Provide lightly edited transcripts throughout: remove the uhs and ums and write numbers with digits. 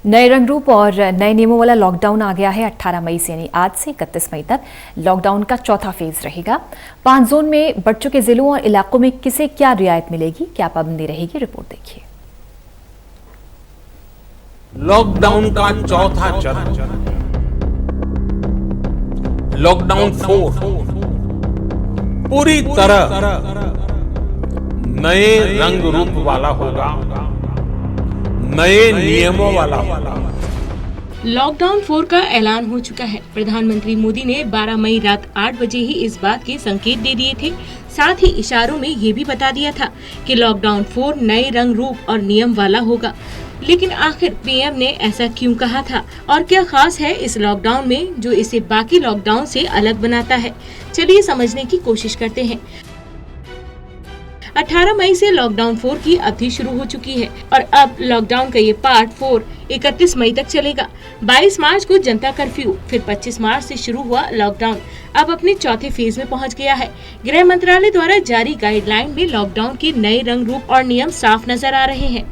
नए रंग रूप और नए नियमों वाला लॉकडाउन आ गया है। 18 मई से यानी आज से 31 मई तक लॉकडाउन का चौथा फेज रहेगा। 5 जोन में बढ़ चुके जिलों और इलाकों में किसे क्या रियायत मिलेगी, क्या पाबंदी रहेगी, रिपोर्ट देखिए। लॉकडाउन का चौथा चरण, लॉकडाउन 4 पूरी तरह नए रंग रूप वाला होगा, नए नियमों वाला होगा। लॉकडाउन 4 का ऐलान हो चुका है। प्रधानमंत्री मोदी ने 12 मई रात 8 बजे ही इस बात के संकेत दे दिए थे। साथ ही इशारों में ये भी बता दिया था कि लॉकडाउन 4 नए रंग रूप और नियम वाला होगा। लेकिन आखिर पीएम ने ऐसा क्यों कहा था और क्या खास है इस लॉकडाउन में जो इसे बाकी लॉकडाउन से अलग बनाता है? चलिए समझने की कोशिश करते हैं। 18 मई से लॉकडाउन 4 की अवधि शुरू हो चुकी है और अब लॉकडाउन का ये पार्ट 4 31 मई तक चलेगा। 22 मार्च को जनता कर्फ्यू, फिर 25 मार्च से शुरू हुआ लॉकडाउन अब अपने चौथे फेज में पहुंच गया है। गृह मंत्रालय द्वारा जारी गाइडलाइन में लॉकडाउन के नए रंग रूप और नियम साफ नजर आ रहे हैं।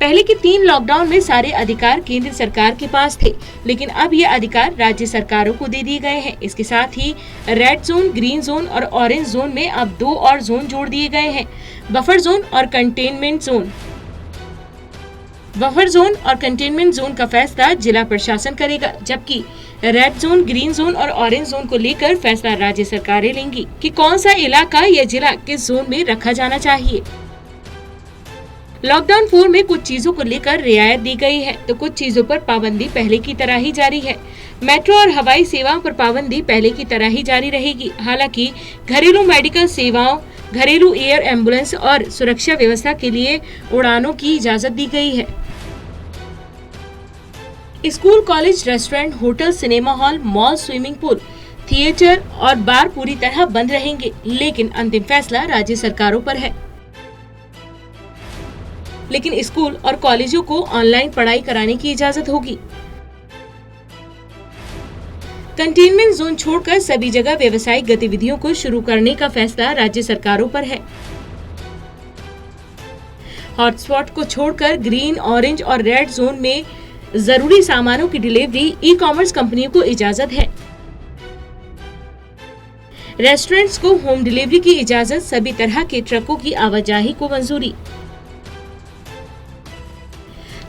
पहले के 3 लॉकडाउन में सारे अधिकार केंद्र सरकार के पास थे, लेकिन अब ये अधिकार राज्य सरकारों को दे दिए गए हैं। इसके साथ ही रेड जोन, ग्रीन जोन और ऑरेंज जोन में अब 2 और जोन जोड़ दिए गए हैं, बफर जोन और कंटेनमेंट जोन। बफर जोन और कंटेनमेंट जोन का फैसला जिला प्रशासन करेगा, जबकि रेड जोन, ग्रीन जोन और ऑरेंज जोन को लेकर फैसला राज्य सरकारें लेंगी कि कौन सा इलाका या जिला किस जोन में रखा जाना चाहिए। लॉकडाउन 4 में कुछ चीजों को लेकर रियायत दी गई है, तो कुछ चीजों पर पाबंदी पहले की तरह ही जारी है। मेट्रो और हवाई सेवाओं पर पाबंदी पहले की तरह ही जारी रहेगी। हालांकि घरेलू मेडिकल सेवाओं, घरेलू एयर एम्बुलेंस और सुरक्षा व्यवस्था के लिए उड़ानों की इजाजत दी गई है। School, college, restaurant, hotel, cinema hall, mall, swimming pool, theatre और बार पूरी तरह बंद रहेंगे, लेकिन अंतिम फैसला राज्य सरकारों पर है। लेकिन स्कूल और कॉलेजों को ऑनलाइन पढ़ाई कराने की इजाजत होगी। कंटेनमेंट जोन छोड़कर सभी जगह व्यवसायिक गतिविधियों को शुरू करने का फैसला राज्य सरकारों पर है। हॉटस्पॉट को छोड़कर ग्रीन, ऑरेंज और रेड जोन में जरूरी सामानों की डिलीवरी ई-कॉमर्स कंपनियों को इजाजत है। रेस्टोरेंट्स को होम डिलीवरी की इजाजत, सभी तरह के ट्रकों की आवाजाही को मंजूरी।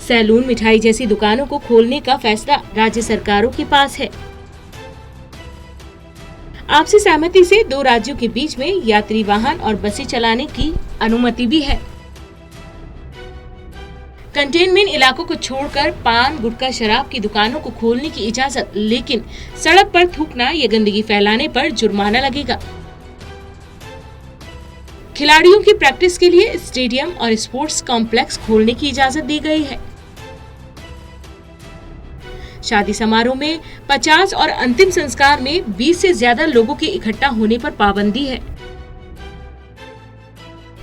सैलून, मिठाई जैसी दुकानों को खोलने का फैसला राज्य सरकारों के पास है। आपसी सहमति से 2 राज्यों के बीच में यात्री वाहन और बसें चलाने की अनुमति भी है। कंटेनमेंट इलाकों को छोड़कर पान, गुटखा, शराब की दुकानों को खोलने की इजाजत, लेकिन सड़क पर थूकना या गंदगी फैलाने पर जुर्माना लगेगा। खिलाड़ियों की प्रैक्टिस के लिए स्टेडियम और स्पोर्ट्स कॉम्प्लेक्स खोलने की इजाजत दी गई है। शादी समारोह में 50 और अंतिम संस्कार में 20 से ज्यादा लोगों के इकट्ठा होने पर पाबंदी है।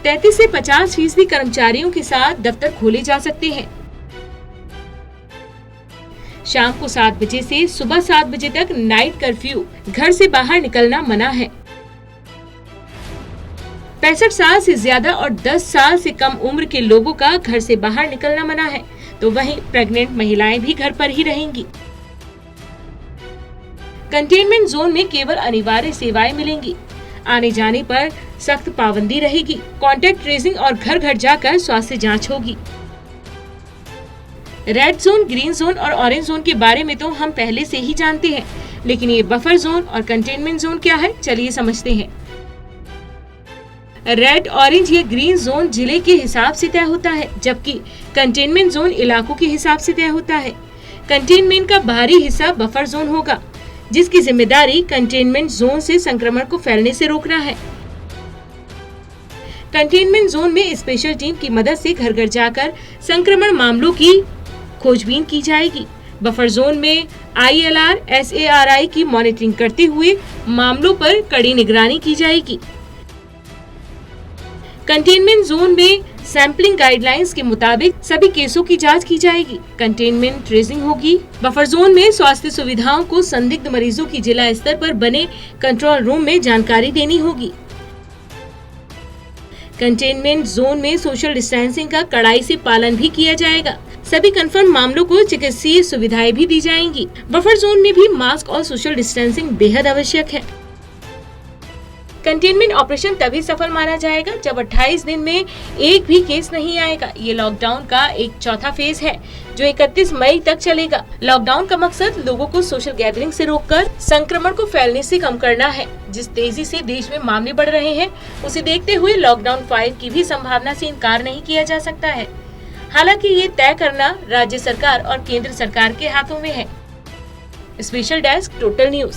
33 से 50% कर्मचारियों के साथ दफ्तर खोले जा सकते हैं। शाम को 7 बजे से सुबह 7 बजे तक नाइट कर्फ्यू, घर से बाहर निकलना मना है। 65 साल से ज्यादा और 10 साल से कम उम्र के लोगों का घर से बाहर निकलना मना है, तो वहीं प्रेग्नेंट महिलाएं भी घर पर ही रहेंगी। कंटेनमेंट जोन में केवल अनिवार्य सेवाएं मिलेंगी। आने जाने पर सख्त पाबंदी रहेगी। कॉन्टैक्ट ट्रेसिंग और घर घर जाकर स्वास्थ्य जांच होगी। रेड जोन, ग्रीन जोन और ऑरेंज जोन के बारे में तो हम पहले से ही जानते हैं, लेकिन ये बफर जोन और कंटेनमेंट जोन क्या है, चलिए समझते हैं। रेड, ऑरेंज या ग्रीन जोन जिले के हिसाब से तय होता है, जबकि कंटेनमेंट जोन इलाकों के हिसाब से तय होता है। कंटेनमेंट का बाहरी हिस्सा बफर जोन होगा, जिसकी जिम्मेदारी कंटेनमेंट जोन से संक्रमण को फैलने से रोकना है। कंटेनमेंट जोन में स्पेशल टीम की मदद से घर घर जाकर संक्रमण मामलों की खोजबीन की जाएगी। बफर जोन में ILR, SARI की मॉनिटरिंग करते हुए मामलों पर कड़ी निगरानी की जाएगी। कंटेनमेंट जोन में सैंपलिंग गाइडलाइंस के मुताबिक सभी केसों की जांच की जाएगी। कंटेनमेंट ट्रेसिंग होगी। बफर जोन में स्वास्थ्य सुविधाओं को संदिग्ध मरीजों की जिला स्तर पर बने कंट्रोल रूम में जानकारी देनी होगी। कंटेनमेंट जोन में सोशल डिस्टेंसिंग का कड़ाई से पालन भी किया जाएगा। सभी कंफर्म मामलों को चिकित्सीय सुविधाएं भी दी जाएंगी। बफर जोन में भी मास्क और सोशल डिस्टेंसिंग बेहद आवश्यक है। कंटेनमेंट ऑपरेशन तभी सफल माना जाएगा जब 28 दिन में एक भी केस नहीं आएगा। ये लॉकडाउन का एक चौथा फेज है जो 31 मई तक चलेगा। लॉकडाउन का मकसद लोगों को सोशल गैदरिंग से रोककर संक्रमण को फैलने से कम करना है। जिस तेजी से देश में मामले बढ़ रहे हैं, उसे देखते हुए लॉकडाउन 5 की भी संभावना से इनकार नहीं किया जा सकता है। हालांकि ये तय करना राज्य सरकार और केंद्र सरकार के हाथों में है। Special desk, total news.